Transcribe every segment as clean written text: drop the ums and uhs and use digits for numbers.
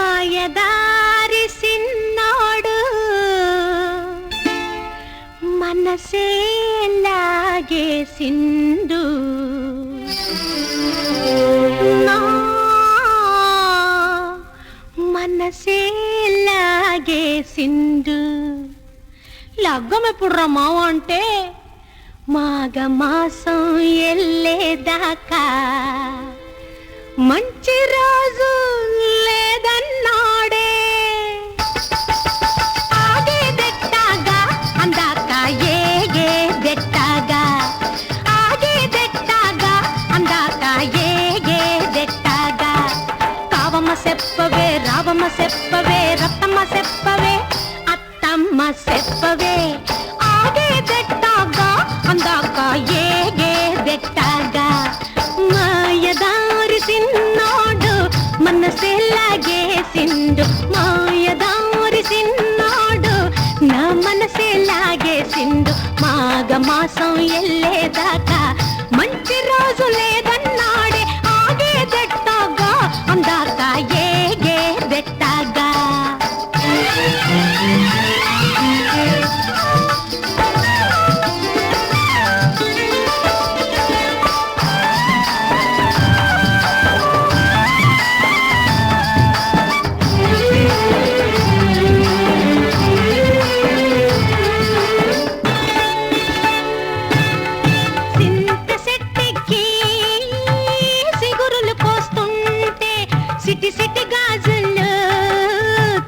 మాయదారి సిన్నోడు మనసే లాగేసిండు నా మనసే లాగేసిండు లగ్గమెప్పుడు రమ్మావ అంటే మాఘమాసం ఎల్లేదాకా మంచి రోజు లేదన్నాడే ఆగేదెట్టాగా అందాక ఏగేదెట్టాగా ఆగేదెట్టాగా అందాక ఏగేదెట్టాగా కావమ్మ చెప్పవే రావమ్మ చెప్పవే రత్తమ్మ చెప్పవే అత్తమ్మ చెప్పవే ఆగేదెట్టాగా అందాక ఏగేదెట్టాగా మాయదారి సిన్నోడు మనసే లాగేసిండు మాయదారి సిన్నోడు నా మనసే లాగేసిండు మాఘమాసం ఎల్లేదాకా మంచి రోజు లేదన్నాడే ఆగేదెట్టాగా అందాక ఏగేదెట్టాగా సిటి సిటి గాజులు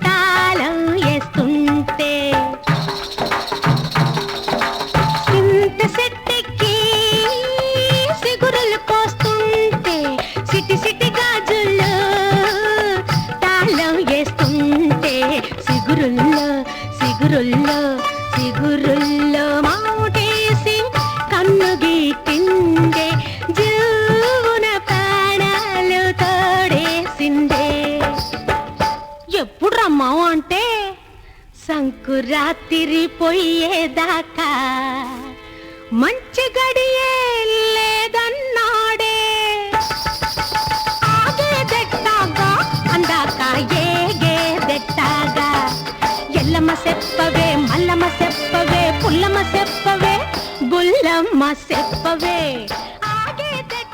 తాళం వేస్తుంటే సింత సెట్టెక్కి సిగురులు పోస్తుంటే సిటి సిటి గాజులు తాళం వేస్తుంటే సిగురుల్లో సిగురుల్లో సిగురుల్లో మాటేసి కన్ను గీటిండే జీవున ప్రాణాలు తోడేసిందే ఎప్పుడు రమ్మావు అంటే సంకురాత్రి పోయేదాకా మంచి గడియే లేదన్నాడే ఆగేదెట్టాగా అందాక ఏగేదెట్టాగా ఎల్లమ్మ చెప్పవే మల్లమ్మ చెప్పవే పుల్లమ్మ చెప్పవే బుల్లమ్మ చెప్పవే ఆగేదెట్టాగా